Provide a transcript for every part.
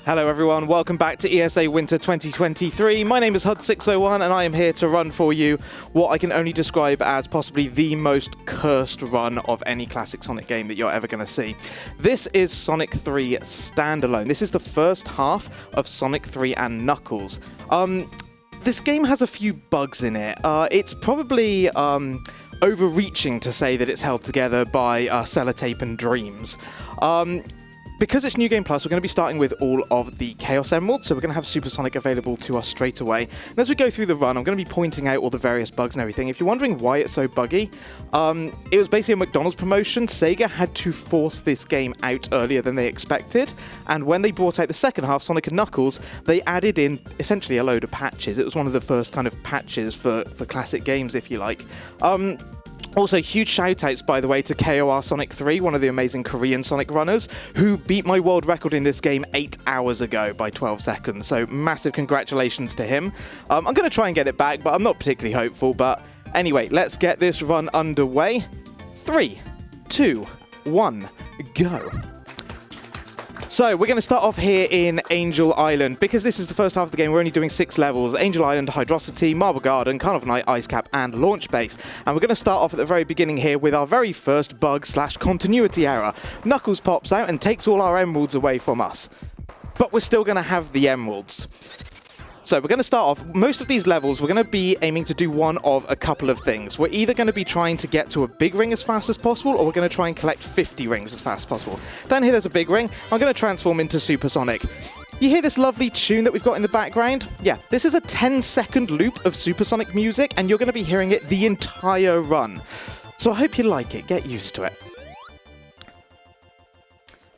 Hello everyone, welcome back to ESA Winter 2023. My name is Hud601 and I am here to run for you what I can only describe as possibly the most cursed run of any classic Sonic game that you're ever going to see. This is Sonic 3 Standalone. This is the first half of Sonic 3 and Knuckles. This game has a few bugs in it. It's probably overreaching to say that it's held together by sellotape and dreams. Because it's New Game Plus, we're going to be starting with all of the Chaos Emeralds, so we're going to have Supersonic available to us straight away. And as we go through the run, I'm going to be pointing out all the various bugs and everything. If you're wondering why it's so buggy, it was basically a McDonald's promotion. Sega had to force this game out earlier than they expected, and when they brought out the second half, Sonic and Knuckles, they added in essentially a load of patches. It was one of the first kind of patches for classic games, if you like. Also, huge shout-outs, by the way, to KOR Sonic 3, one of the amazing Korean Sonic runners, who beat my world record in this game 8 hours ago by 12 seconds. So, massive congratulations to him. I'm going to try and get it back, but I'm not particularly hopeful. But anyway, let's get this run underway. 3, 2, 1, go. So, we're going to start off here in Angel Island. Because this is the first half of the game, we're only doing 6 levels. Angel Island, Hydrocity, Marble Garden, Carnival Night, Ice Cap, and Launch Base. And we're going to start off at the very beginning here with our very first bug/continuity error. Knuckles pops out and takes all our emeralds away from us. But we're still going to have the emeralds. So we're going to start off, most of these levels, we're going to be aiming to do one of a couple of things. We're either going to be trying to get to a big ring as fast as possible, or we're going to try and collect 50 rings as fast as possible. Down here there's a big ring. I'm going to transform into Supersonic. You hear this lovely tune that we've got in the background? Yeah, this is a 10-second loop of Supersonic music, and you're going to be hearing it the entire run. So I hope you like it. Get used to it.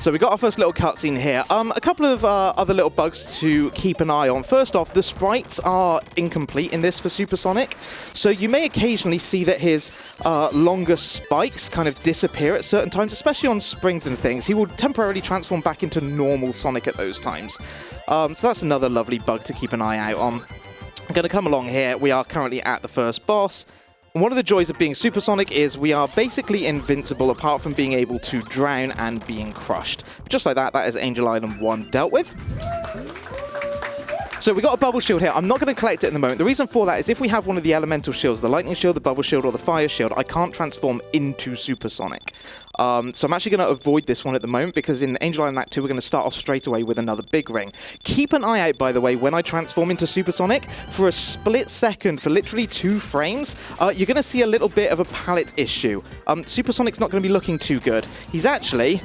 So we got our first little cutscene here. A couple of other little bugs to keep an eye on. First off, the sprites are incomplete in this for Supersonic. So you may occasionally see that his longer spikes kind of disappear at certain times, especially on springs and things. He will temporarily transform back into normal Sonic at those times. So that's another lovely bug to keep an eye out on. I'm going to come along here. We are currently at the first boss. And one of the joys of being Supersonic is we are basically invincible apart from being able to drown and being crushed. But just like that, that is Angel Island 1 dealt with. So we got a bubble shield here. I'm not going to collect it in the moment. The reason for that is if we have one of the elemental shields, the lightning shield, the bubble shield, or the fire shield, I can't transform into Supersonic. So I'm actually going to avoid this one at the moment because in Angel Island Act 2, we're going to start off straight away with another big ring. Keep an eye out, by the way, when I transform into Supersonic. For a split second, for literally 2 frames, you're going to see a little bit of a palette issue. Supersonic's not going to be looking too good. He's actually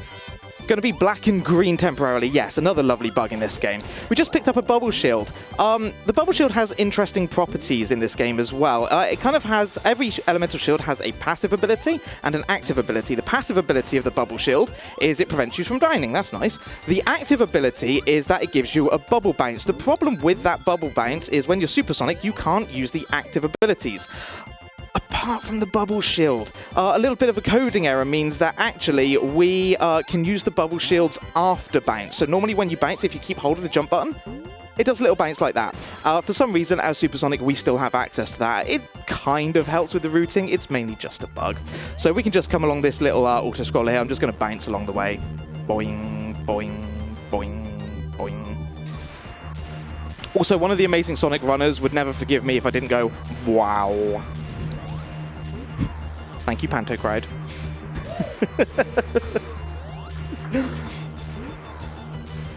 going to be black and green temporarily. Yes, another lovely bug in this game. We just picked up a bubble shield. The bubble shield has interesting properties in this game as well. It kind of has, every elemental shield has a passive ability and an active ability. The passive ability of the bubble shield is it prevents you from drowning. That's nice. The active ability is that it gives you a bubble bounce. The problem with that bubble bounce is when you're Supersonic, you can't use the active abilities. Apart from the bubble shield, a little bit of a coding error means that actually we can use the bubble shields after bounce. So normally when you bounce, if you keep hold of the jump button, it does a little bounce like that. For some reason, as Supersonic, we still have access to that. It kind of helps with the routing. It's mainly just a bug. So we can just come along this little auto-scroller here. I'm just going to bounce along the way. Boing, boing, boing, boing. Also, one of the amazing Sonic runners would never forgive me if I didn't go, wow. Thank you, Panto Crowd.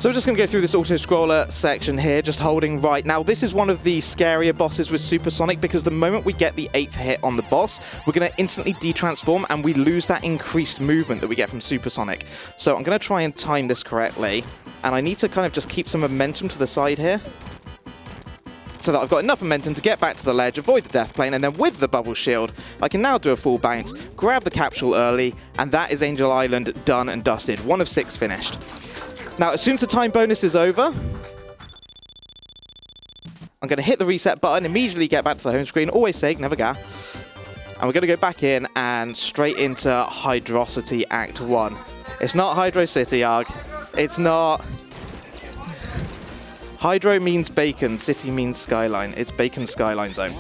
So we're just going to go through this auto-scroller section here, just holding right. Now, this is one of the scarier bosses with Supersonic, because the moment we get the 8th hit on the boss, we're going to instantly de-transform, and we lose that increased movement that we get from Supersonic. So I'm going to try and time this correctly, and I need to kind of just keep some momentum to the side here, so that I've got enough momentum to get back to the ledge, avoid the death plane, and then with the bubble shield, I can now do a full bounce, grab the capsule early, and that is Angel Island done and dusted. 1 of 6 finished. Now, as soon as the time bonus is over, I'm going to hit the reset button, immediately get back to the home screen, always sake, never ga. And we're going to go back in and straight into Hydrocity Act 1. It's not Hydro City, Arg. It's not. Hydro means bacon, city means skyline. It's Bacon Skyline Zone.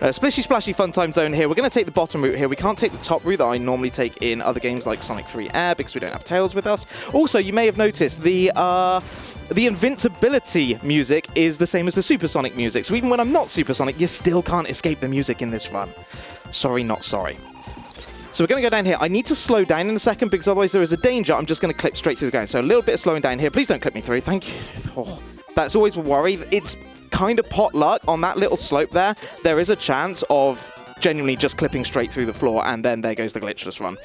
Splishy Splashy Fun Time Zone here. We're going to take the bottom route here. We can't take the top route that I normally take in other games like Sonic 3 Air because we don't have Tails with us. Also, you may have noticed the invincibility music is the same as the supersonic music. So even when I'm not supersonic, you still can't escape the music in this run. Sorry, not sorry. So we're going to go down here. I need to slow down in a second because otherwise there is a danger. I'm just going to clip straight through the ground. So a little bit of slowing down here. Please don't clip me through. Thank you. Oh, that's always a worry. It's kind of pot luck on that little slope there. There is a chance of genuinely just clipping straight through the floor, and then there goes the glitchless run.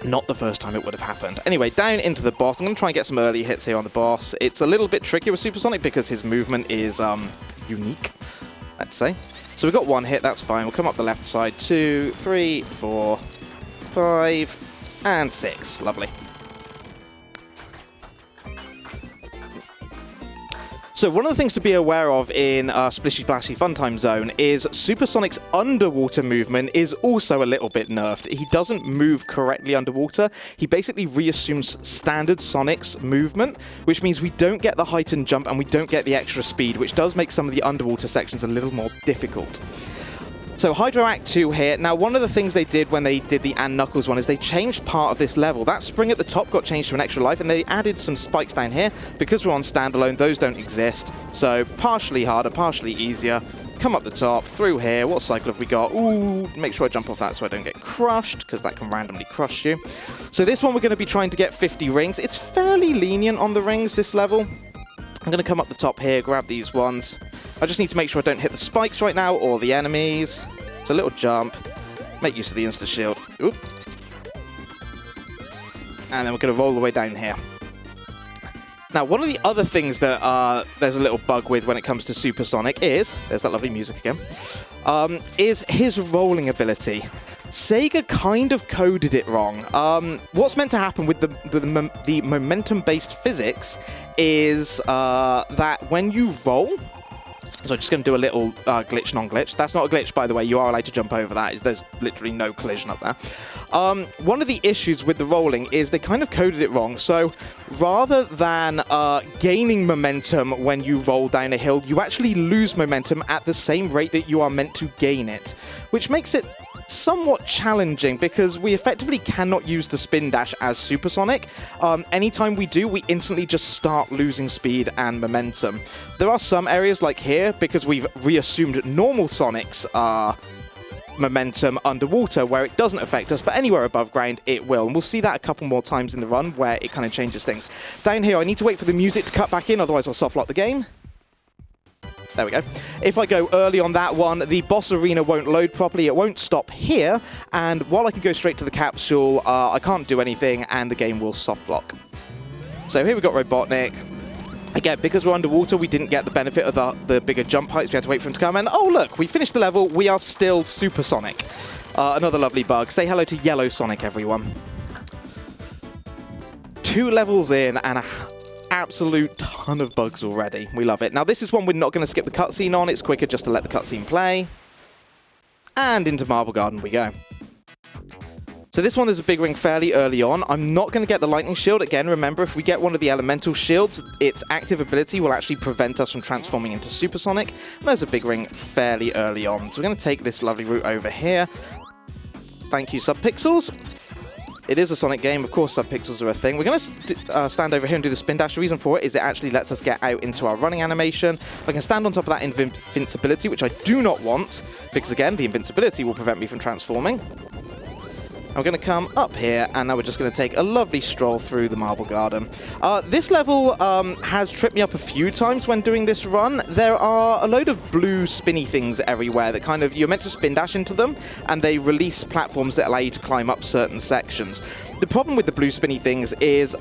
Not the first time it would have happened. Anyway, down into the boss. I'm going to try and get some early hits here on the boss. It's a little bit tricky with Supersonic because his movement is unique, let's say. So we've got one hit, that's fine. We'll come up the left side. 2, 3, 4, 5, and 6. Lovely. So one of the things to be aware of in Splishy Splashy Funtime Zone is Supersonic's underwater movement is also a little bit nerfed. He doesn't move correctly underwater. He basically reassumes standard Sonic's movement, which means we don't get the heightened jump and we don't get the extra speed, which does make some of the underwater sections a little more difficult. So Hydro Act 2 here. Now, one of the things they did when they did the Ann Knuckles one is they changed part of this level. That spring at the top got changed to an extra life, and they added some spikes down here. Because we're on standalone, those don't exist. So partially harder, partially easier. Come up the top, through here. What cycle have we got? Ooh, make sure I jump off that so I don't get crushed, because that can randomly crush you. So this one we're going to be trying to get 50 rings. It's fairly lenient on the rings, this level. I'm going to come up the top here, grab these ones. I just need to make sure I don't hit the spikes right now or the enemies. So a little jump. Make use of the insta-shield. Oop. And then we're going to roll the way down here. Now, one of the other things that there's a little bug with when it comes to Supersonic is, there's that lovely music again, is his rolling ability. Sega kind of coded it wrong. What's meant to happen with the momentum-based physics is that when you roll, so I'm just going to do a little glitch, non-glitch. That's not a glitch, by the way. You are allowed to jump over that. There's literally no collision up there. One of the issues with the rolling is they kind of coded it wrong. So rather than gaining momentum when you roll down a hill, you actually lose momentum at the same rate that you are meant to gain it, which makes it somewhat challenging because we effectively cannot use the spin dash as Supersonic. Anytime we do, we instantly just start losing speed and momentum. There are some areas like here, because we've reassumed normal Sonic's momentum underwater where it doesn't affect us, but anywhere above ground it will. And we'll see that a couple more times in the run where it kind of changes things. Down here, I need to wait for the music to cut back in, otherwise I'll soft lock the game. There we go. If I go early on that one, the boss arena won't load properly. It won't stop here. And while I can go straight to the capsule, I can't do anything, and the game will soft lock. So here we've got Robotnik. Again, because we're underwater, we didn't get the benefit of the bigger jump heights. We had to wait for him to come. And oh, look, we finished the level. We are still Supersonic. Another lovely bug. Say hello to Yellow Sonic, everyone. 2 levels in, and a absolute ton of bugs already. We love it. Now, this is one we're not going to skip the cutscene on. It's quicker just to let the cutscene play. And into Marble Garden we go. So this one, there's a big ring fairly early on. I'm not going to get the lightning shield. Again, remember, if we get one of the elemental shields, its active ability will actually prevent us from transforming into Supersonic. And there's a big ring fairly early on. So we're going to take this lovely route over here. Thank you, Subpixels. It is a Sonic game. Of course, subpixels are a thing. We're going to stand over here and do the spin dash. The reason for it is it actually lets us get out into our running animation. I can stand on top of that invincibility, which I do not want, because again, the invincibility will prevent me from transforming. I'm going to come up here, and now we're just going to take a lovely stroll through the Marble Garden. This level has tripped me up a few times when doing this run. There are a load of blue spinny things everywhere that kind of, you're meant to spin dash into them, and they release platforms that allow you to climb up certain sections. The problem with the blue spinny things is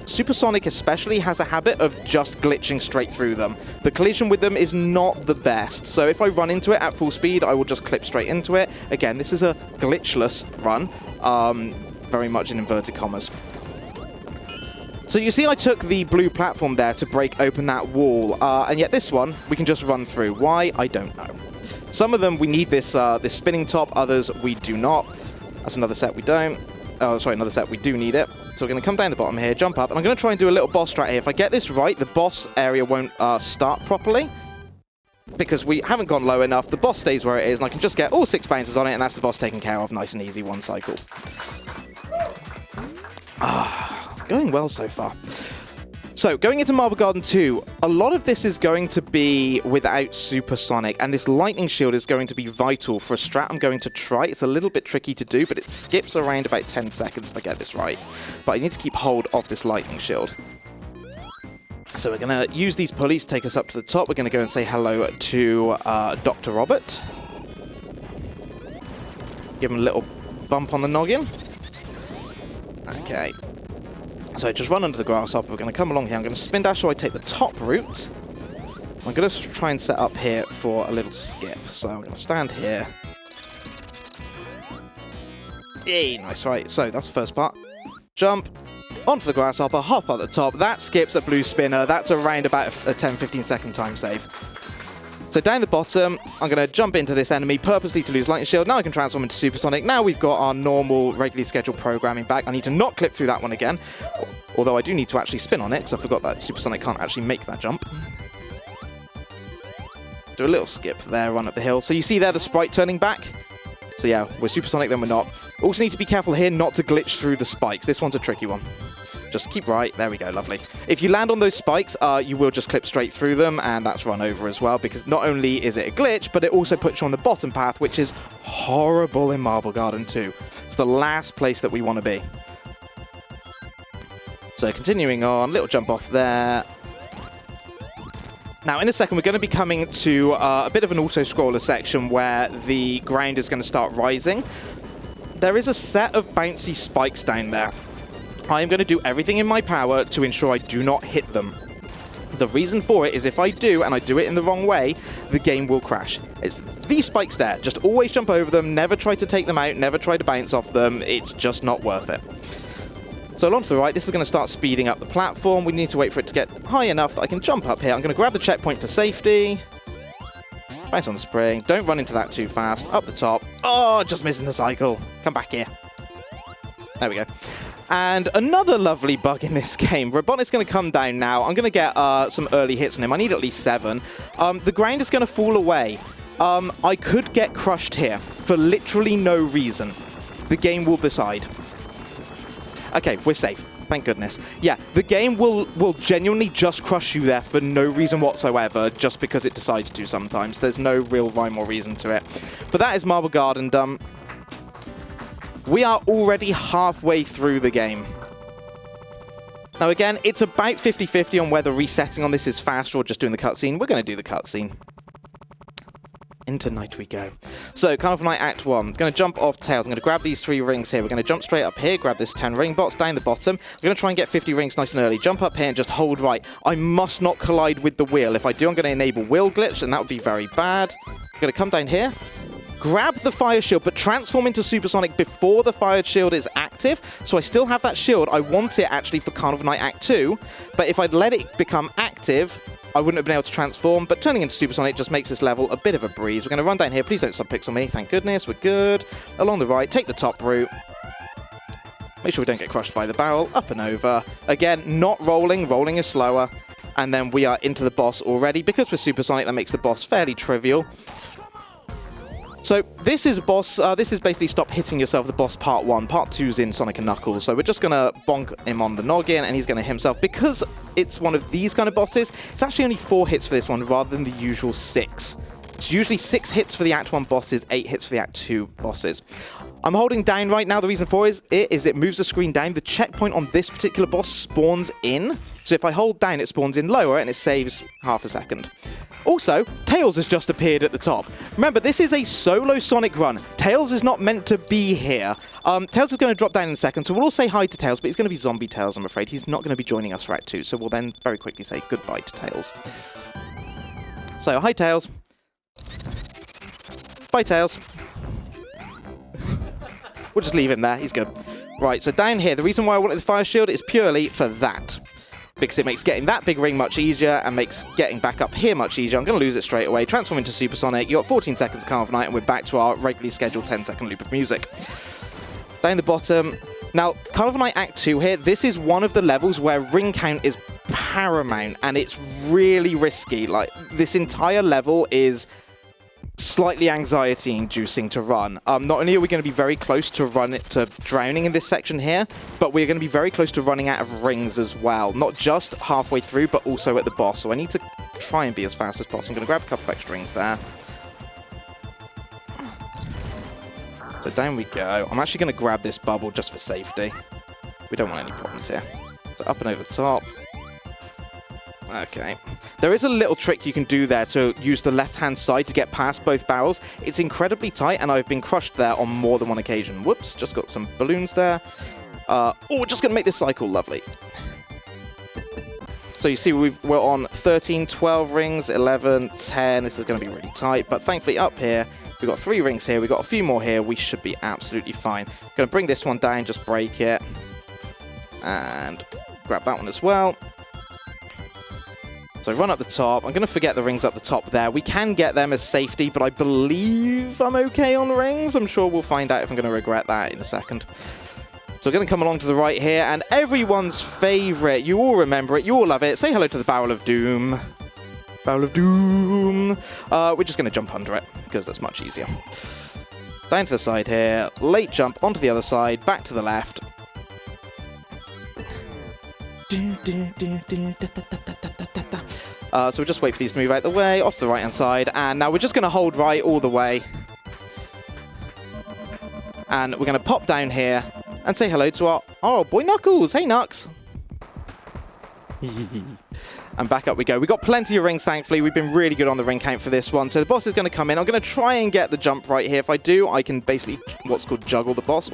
Supersonic especially has a habit of just glitching straight through them. The collision with them is not the best, so if I run into it at full speed, I will just clip straight into it. Again, this is a glitchless run, very much in inverted commas. So you see I took the blue platform there to break open that wall, and yet this one we can just run through. Why? I don't know. Some of them we need this spinning top, others we do not. That's another set we don't. Oh, sorry, another set we do need it. So we're going to come down the bottom here, jump up, and I'm going to try and do a little boss strat here. If I get this right, the boss area won't start properly. because we haven't gone low enough. The boss stays where it is, and I can just get all 6 bounces on it, and that's the boss taken care of. Nice and easy, one cycle. Going well so far. So, going into Marble Garden 2, a lot of this is going to be without Supersonic, and this Lightning Shield is going to be vital for a strat I'm going to try. It's a little bit tricky to do, but it skips around about 10 seconds if I get this right. But I need to keep hold of this Lightning Shield. So we're going to use these pulleys to take us up to the top. We're going to go and say hello to Dr. Robert. Give him a little bump on the noggin. Okay. So just run under the grasshopper. We're going to come along here. I'm going to spin dash so I take the top route. I'm going to try and set up here for a little skip. So I'm going to stand here. Yay, nice, right. So that's the first part. Jump onto the grasshopper, hop at the top. That skips a blue spinner. That's around about a 10-15 second time save. So down the bottom, I'm going to jump into this enemy purposely to lose Lightning Shield. Now I can transform into Supersonic. Now we've got our normal, regularly scheduled programming back. I need to not clip through that one again. Although I do need to actually spin on it, because I forgot that Supersonic can't actually make that jump. Do a little skip there, run up the hill. So you see there the sprite turning back? So yeah, we're Supersonic, then we're not. Also need to be careful here not to glitch through the spikes. This one's a tricky one. Just keep right. There we go. Lovely. If you land on those spikes, you will just clip straight through them, and that's run over as well, because not only is it a glitch, but it also puts you on the bottom path, which is horrible in Marble Garden 2. It's the last place that we want to be. So continuing on, little jump off there. Now, in a second, we're going to be coming to a bit of an auto-scroller section where the ground is going to start rising. There is a set of bouncy spikes down there. I am going to do everything in my power to ensure I do not hit them. The reason for it is if I do, and I do it in the wrong way, the game will crash. It's these spikes there. Just always jump over them, never try to take them out, never try to bounce off them. It's just not worth it. So along to the right, this is going to start speeding up the platform. We need to wait for it to get high enough that I can jump up here. I'm going to grab the checkpoint for safety. Bounce on the spring. Don't run into that too fast. Up the top. Oh, just missing the cycle. Come back here. There we go. And another lovely bug in this game. Robotnik's going to come down now. I'm going to get some early hits on him. I need at least 7. The ground is going to fall away. I could get crushed here for literally no reason. The game will decide. Okay, we're safe. Thank goodness. Yeah, the game will genuinely just crush you there for no reason whatsoever, just because it decides to sometimes. There's no real rhyme or reason to it. But that is Marble Garden done. We are already halfway through the game. Now again, it's about 50-50 on whether resetting on this is faster or just doing the cutscene. We're going to do the cutscene. Into night we go. So, Carnival Night Act 1. Going to jump off Tails. I'm going to grab these 3 rings here. We're going to jump straight up here, grab this 10 ring box down the bottom. I'm going to try and get 50 rings nice and early. Jump up here and just hold right. I must not collide with the wheel. If I do, I'm going to enable wheel glitch, and that would be very bad. I'm going to come down here. Grab the fire shield, but transform into Supersonic before the fire shield is active. So I still have that shield. I want it actually for Carnival Night Act 2, but if I'd let it become active, I wouldn't have been able to transform, but turning into Supersonic just makes this level a bit of a breeze. We're going to run down here. Please don't subpixel me. Thank goodness. We're good. Along the right, take the top route. Make sure we don't get crushed by the barrel. Up and over. Again, not rolling. Rolling is slower. And then we are into the boss already. Because we're Supersonic, that makes the boss fairly trivial. So this is boss. This is basically stop hitting yourself, the boss part 1. Part 2's in Sonic and Knuckles. So we're just going to bonk him on the noggin, and he's going to hit himself. Because it's one of these kind of bosses, it's actually only 4 hits for this one rather than the usual 6. It's usually 6 hits for the Act 1 bosses, 8 hits for the Act 2 bosses. I'm holding down right now. The reason for it is it moves the screen down. The checkpoint on this particular boss spawns in. So if I hold down, it spawns in lower, and it saves half a second. Also, Tails has just appeared at the top. Remember, this is a solo Sonic run. Tails is not meant to be here. Tails is going to drop down in a second, so we'll all say hi to Tails, but he's going to be Zombie Tails, I'm afraid. He's not going to be joining us for Act 2, so we'll then very quickly say goodbye to Tails. So, hi, Tails. Bye, Tails. We'll just leave him there. He's good. Right, so down here, the reason why I wanted the fire shield is purely for that. Because it makes getting that big ring much easier and makes getting back up here much easier. I'm going to lose it straight away. Transform into Supersonic. You've got 14 seconds of Carnival Night, and we're back to our regularly scheduled 10-second loop of music. Down the bottom. Now, Carnival Night Act 2 here, this is one of the levels where ring count is paramount, and it's really risky. Like, this entire level is slightly anxiety-inducing to run. Not only are we going to be very close to drowning in this section here, but we're going to be very close to running out of rings as well. Not just halfway through, but also at the boss. So I need to try and be as fast as possible. I'm going to grab a couple of extra rings there. So down we go. I'm actually going to grab this bubble just for safety. We don't want any problems here. So up and over the top. Okay. There is a little trick you can do there to use the left-hand side to get past both barrels. It's incredibly tight, and I've been crushed there on more than one occasion. Whoops, just got some balloons there. Oh, we're just going to make this cycle lovely. So you see we're on 13, 12 rings, 11, 10. This is going to be really tight, but thankfully up here, we've got 3 rings here. We've got a few more here. We should be absolutely fine. Going to bring this one down, just break it. And grab that one as well. So run up the top. I'm going to forget the rings up the top there. We can get them as safety, but I believe I'm okay on rings. I'm sure we'll find out if I'm going to regret that in a second. So we're going to come along to the right here, and everyone's favourite. You all remember it. You all love it. Say hello to the Barrel of Doom. Barrel of Doom. We're just going to jump under it, because that's much easier. Down to the side here. Late jump onto the other side. Back to the left. So we'll just wait for these to move out the way, off to the right-hand side, and now we're just going to hold right all the way. And we're going to pop down here and say hello to our... Oh, boy Knuckles! Hey, Knux! And back up we go. We've got plenty of rings, thankfully. We've been really good on the ring count for this one. So the boss is going to come in. I'm going to try and get the jump right here. If I do, I can basically, what's called, juggle the boss.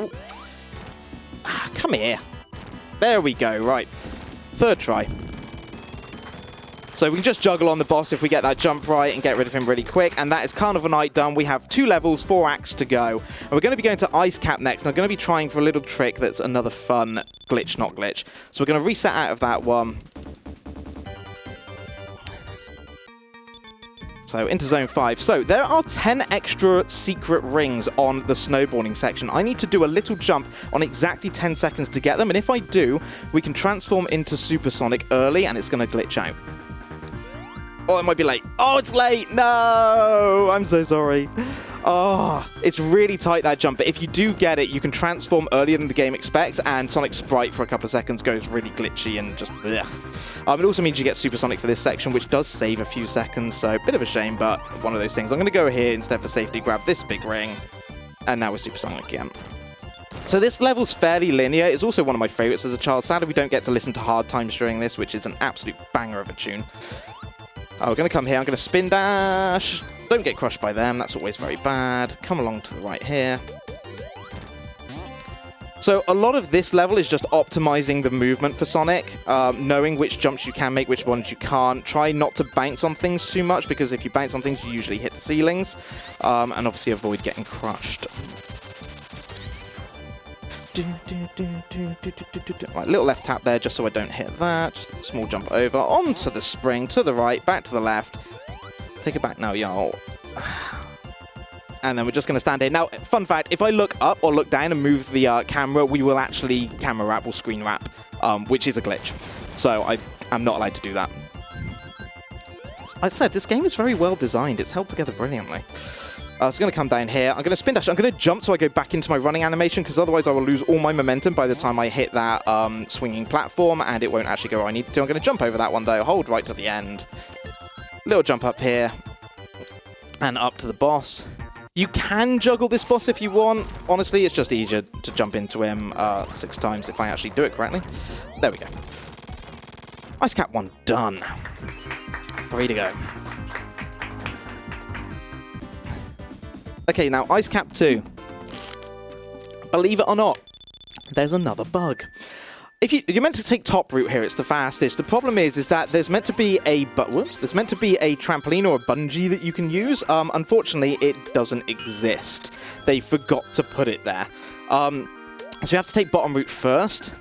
Come here. There we go, right. Third try. So we can just juggle on the boss if we get that jump right and get rid of him really quick. And that is Carnival Night done. We have 2 levels, 4 acts to go. And we're going to be going to Ice Cap next. And I'm going to be trying for a little trick that's another fun glitch, not glitch. So we're going to reset out of that one. So into Zone 5. So there are 10 extra secret rings on the snowboarding section. I need to do a little jump on exactly 10 seconds to get them. And if I do, we can transform into Supersonic early and it's going to glitch out. Oh, it might be late. Oh, it's late. No, I'm so sorry. Oh, it's really tight, that jump. But if you do get it, you can transform earlier than the game expects, and Sonic Sprite for a couple of seconds goes really glitchy and just blech. It also means you get Supersonic for this section, which does save a few seconds, so a bit of a shame, but one of those things. I'm going to go here instead for safety, grab this big ring, and now we're Supersonic again. So this level's fairly linear. It's also one of my favorites as a child. Sadly, we don't get to listen to Hard Times during this, which is an absolute banger of a tune. Oh, we're going to come here. I'm going to spin dash. Don't get crushed by them. That's always very bad. Come along to the right here. So a lot of this level is just optimizing the movement for Sonic, knowing which jumps you can make, which ones you can't. Try not to bounce on things too much, because if you bounce on things, you usually hit the ceilings. And obviously avoid getting crushed. Right, little left tap there just so I don't hit that. Just a small jump over, onto the spring, to the right, back to the left. Take it back now, y'all. And then we're just going to stand here. Now, fun fact, if I look up or look down and move the camera, we will actually camera wrap or screen wrap, which is a glitch. So I'm not allowed to do that. As I said, this game is very well designed. It's held together brilliantly. So I'm going to come down here. I'm going to spin dash. I'm going to jump so I go back into my running animation, because otherwise I will lose all my momentum by the time I hit that swinging platform, and it won't actually go where I need to. I'm going to jump over that one, though. Hold right to the end. Little jump up here. And up to the boss. You can juggle this boss if you want. Honestly, it's just easier to jump into him 6 times if I actually do it correctly. There we go. Ice Cap 1 done. 3 to go. Okay, now Ice Cap 2. Believe it or not, there's another bug. If you're meant to take top route here, it's the fastest. The problem is that there's meant to be there's meant to be a trampoline or a bungee that you can use. Unfortunately, it doesn't exist. They forgot to put it there. So you have to take bottom route first,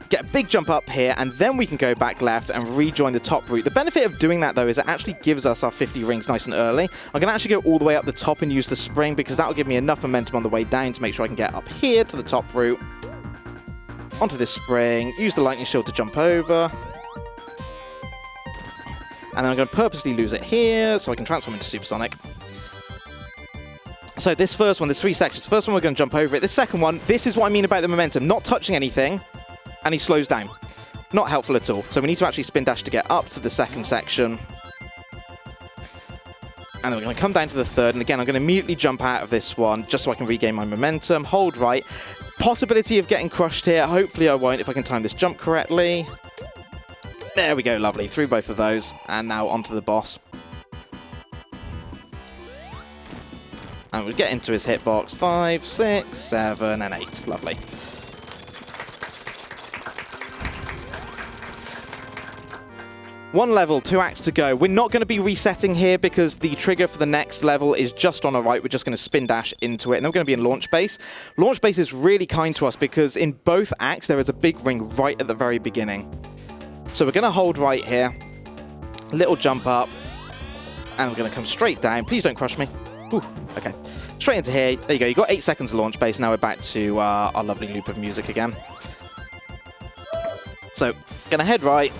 get a big jump up here, and then we can go back left and rejoin the top route. The benefit of doing that, though, is it actually gives us our 50 rings nice and early. I'm going to actually go all the way up the top and use the spring, because that will give me enough momentum on the way down to make sure I can get up here to the top route. Onto this spring, use the lightning shield to jump over. And then I'm going to purposely lose it here so I can transform into Supersonic. So this first one, there's 3 sections. First one, we're going to jump over it. This second one, this is what I mean about the momentum. Not touching anything, and he slows down. Not helpful at all. So we need to actually spin dash to get up to the second section. And then we're going to come down to the third. And again, I'm going to immediately jump out of this one just so I can regain my momentum. Hold right. Possibility of getting crushed here. Hopefully I won't if I can time this jump correctly. There we go, lovely. Through both of those. And now onto the boss. And we'll get into his hitbox. 5, 6, 7, and 8. Lovely. One level, 2 acts to go. We're not going to be resetting here because the trigger for the next level is just on our right. We're just going to spin dash into it. And then we're going to be in launch base. Launch base is really kind to us because in both acts, there is a big ring right at the very beginning. So we're going to hold right here. Little jump up. And we're going to come straight down. Please don't crush me. Ooh, okay. Straight into here. There you go. You've got 8 seconds of launch base. Now we're back to our lovely loop of music again. So, gonna head right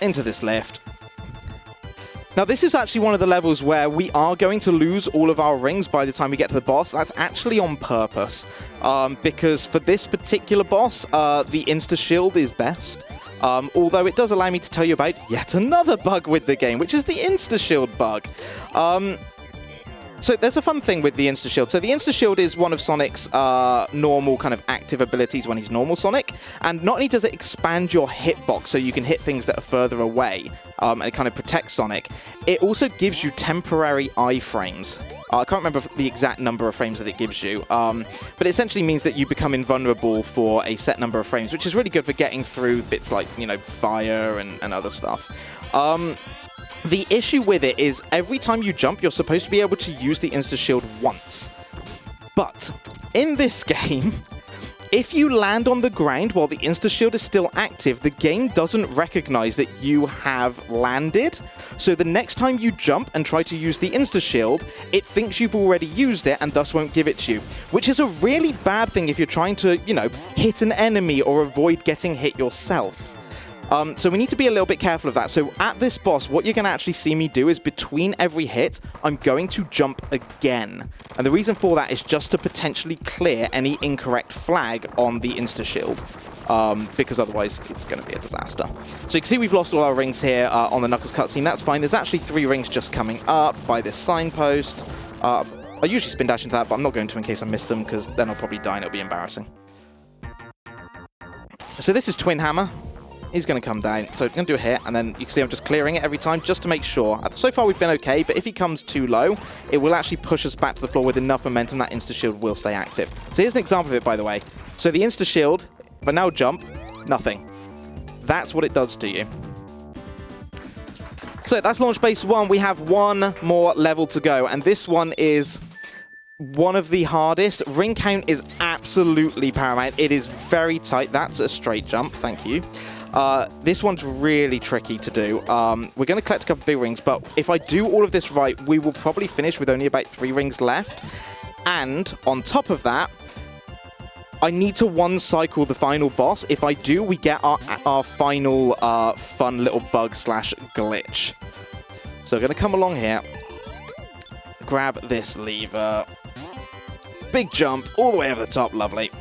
into this lift. Now, this is actually one of the levels where we are going to lose all of our rings by the time we get to the boss. That's actually on purpose. Because for this particular boss, the insta-shield is best. Although it does allow me to tell you about yet another bug with the game, which is the insta-shield bug. So there's a fun thing with the Insta-Shield. So the Insta-Shield is one of Sonic's normal kind of active abilities when he's normal Sonic. And not only does it expand your hitbox so you can hit things that are further away, and it kind of protects Sonic, it also gives you temporary iframes. I can't remember the exact number of frames that it gives you, but it essentially means that you become invulnerable for a set number of frames, which is really good for getting through bits like, you know, fire and other stuff. The issue with it is every time you jump, you're supposed to be able to use the Insta-Shield once. But in this game, if you land on the ground while the Insta-Shield is still active, the game doesn't recognize that you have landed. So the next time you jump and try to use the Insta-Shield, it thinks you've already used it and thus won't give it to you. Which is a really bad thing if you're trying to, you know, hit an enemy or avoid getting hit yourself. So we need to be a little bit careful of that. So at this boss, what you're going to actually see me do is between every hit, I'm going to jump again. And the reason for that is just to potentially clear any incorrect flag on the Insta-Shield. Because otherwise it's going to be a disaster. So you can see we've lost all our rings here on the Knuckles cutscene. That's fine. There's actually 3 rings just coming up by this signpost. I usually spin dash into that, but I'm not going to in case I miss them because then I'll probably die and it'll be embarrassing. So this is Twin Hammer. He's going to come down. So I'm going to do a hit, and then you can see I'm just clearing it every time just to make sure. So far we've been okay, but if he comes too low, it will actually push us back to the floor with enough momentum that Insta-Shield will stay active. So here's an example of it, by the way. So the Insta-Shield, if I now jump, nothing. That's what it does to you. So that's launch base 1. We have one more level to go, and this one is one of the hardest. Ring count is absolutely paramount. It is very tight. That's a straight jump. Thank you. This one's really tricky to do. We're going to collect a couple of big rings, but if I do all of this right, we will probably finish with only about 3 rings left. And on top of that, I need to one-cycle the final boss. If I do, we get our final fun little bug slash glitch. So we're going to come along here, grab this lever, big jump all the way over the top, lovely.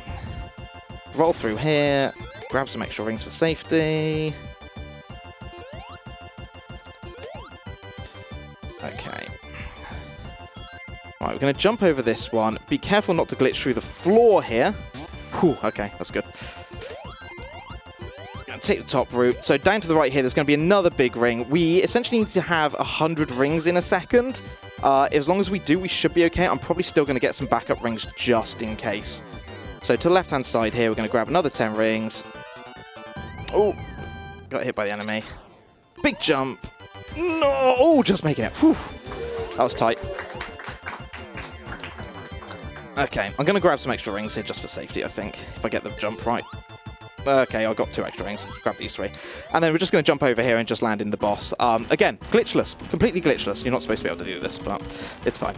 Roll through here. Grab some extra rings for safety. Okay. Right, we're going to jump over this one. Be careful not to glitch through the floor here. Whew, okay, that's good. Going to take the top route. So down to the right here, there's going to be another big ring. We essentially need to have 100 rings in a second. As long as we do, we should be okay. I'm probably still going to get some backup rings just in case. So to the left-hand side here, we're going to grab another 10 rings. Oh, got hit by the enemy. Big jump. No! Oh, just making it. Whew. That was tight. Okay, I'm going to grab some extra rings here just for safety, I think, if I get the jump right. Okay, I've got 2 extra rings. Grab these 3. And then we're just going to jump over here and just land in the boss. Again, glitchless. Completely glitchless. You're not supposed to be able to do this, but it's fine.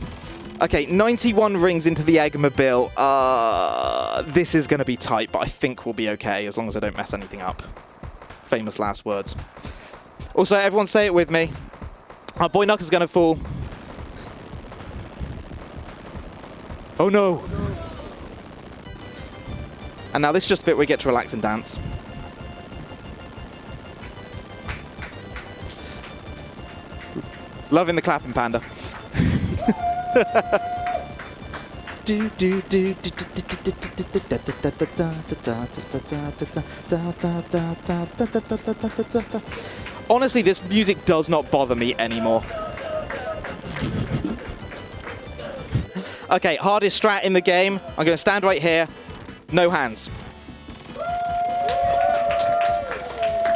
Okay, 91 rings into the Eggmobile. This is going to be tight, but I think we'll be okay as long as I don't mess anything up. Famous last words. Also, everyone say it with me. Our boy Knuckles is going to fall. Oh no. And now this is just a bit where we get to relax and dance. Loving the clapping, Panda. Honestly, this music does not bother me anymore. Okay, hardest strat in the game. I'm going to stand right here. No hands.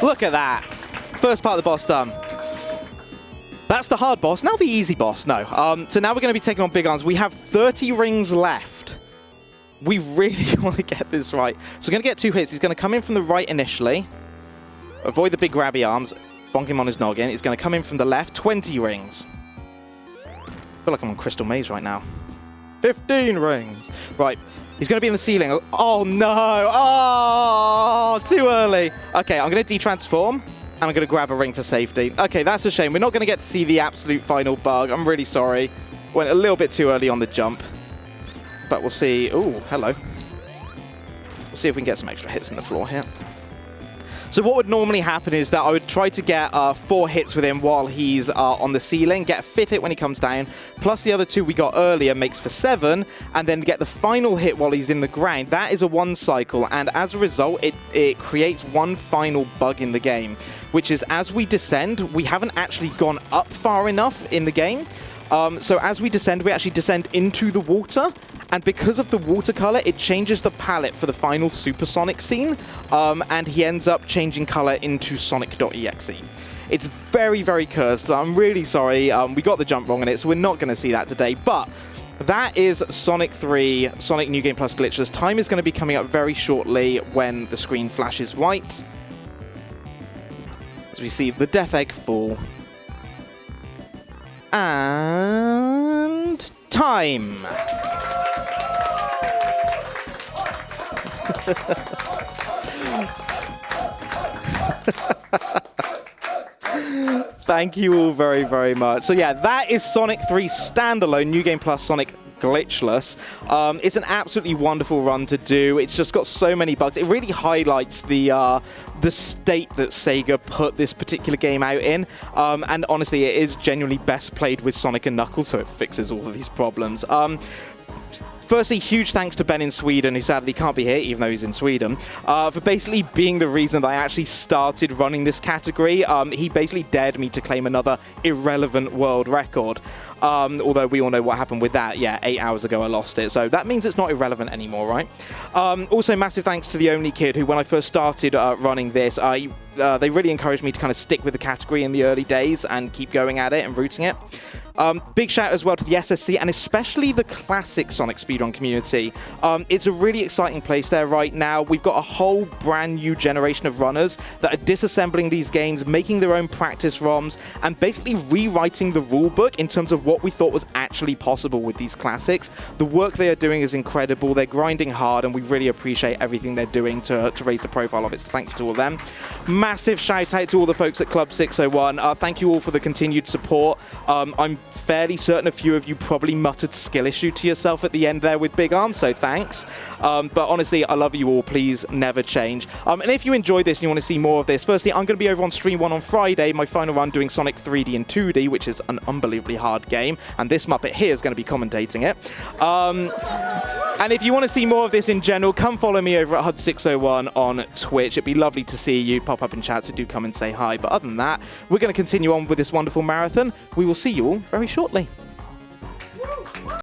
Look at that. First part of the boss done. That's the hard boss. Now the easy boss. No. So now we're going to be taking on big arms. We have 30 rings left. We really want to get this right. So we're going to get 2 hits. He's going to come in from the right initially. Avoid the big grabby arms. Bonk him on his noggin. He's going to come in from the left. 20 rings. I feel like I'm on Crystal Maze right now. 15 rings. Right. He's going to be in the ceiling. Oh, no. Oh, too early. Okay, I'm going to detransform, and I'm going to grab a ring for safety. Okay, that's a shame. We're not going to get to see the absolute final bug. I'm really sorry. Went a little bit too early on the jump. But we'll see. Ooh, hello. We'll see if we can get some extra hits in the floor here. So what would normally happen is that I would try to get 4 hits with him while he's on the ceiling, get a 5th hit when he comes down, plus the other 2 we got earlier makes for 7, and then get the final hit while he's in the ground. That is a 1 cycle, and as a result, it creates one final bug in the game, which is as we descend, we haven't actually gone up far enough in the game. So as we descend, we actually descend into the water, and because of the watercolor, it changes the palette for the final supersonic scene, and he ends up changing color into sonic.exe. It's very, very cursed. I'm really sorry. We got the jump wrong in it, so we're not going to see that today, but that is Sonic 3, Sonic New Game Plus Glitchless. Time is going to be coming up very shortly when the screen flashes white, as we see the Death Egg fall. And time. Thank you all very, very much. So yeah, that is Sonic 3 standalone New Game Plus Sonic Glitchless. It's an absolutely wonderful run to do. It's just got so many bugs. It really highlights the state that Sega put this particular game out in. And honestly, it is genuinely best played with Sonic and Knuckles, so it fixes all of these problems. Firstly, huge thanks to Ben in Sweden, who sadly can't be here, even though he's in Sweden, for basically being the reason that I actually started running this category. He basically dared me to claim another irrelevant world record. Although we all know what happened with that. Yeah, 8 hours ago I lost it. So that means it's not irrelevant anymore, right? Also, massive thanks to the Only Kid, who when I first started running this, they really encouraged me to kind of stick with the category in the early days and keep going at it and rooting it. Big shout as well to the SSC and especially the classic Sonic speedrun community. It's a really exciting place there right now. We've got a whole brand new generation of runners that are disassembling these games, making their own practice ROMs, and basically rewriting the rulebook in terms of what we thought was actually possible with these classics. The work they are doing is incredible. They're grinding hard, and we really appreciate everything they're doing to raise the profile of it. So thank you to all of them. Massive shout out to all the folks at Club 601. Thank you all for the continued support. I'm fairly certain a few of you probably muttered skill issue to yourself at the end there with Big Arm, so thanks. But honestly, I love you all. Please never change. And if you enjoyed this and you want to see more of this, firstly, I'm going to be over on Stream 1 on Friday, my final run doing Sonic 3D and 2D, which is an unbelievably hard game, and this Muppet here is going to be commentating it. And if you want to see more of this in general, come follow me over at HUD601 on Twitch. It'd be lovely to see you. Pop up in chat, so do come and say hi. But other than that, we're going to continue on with this wonderful marathon. We will see you all very shortly.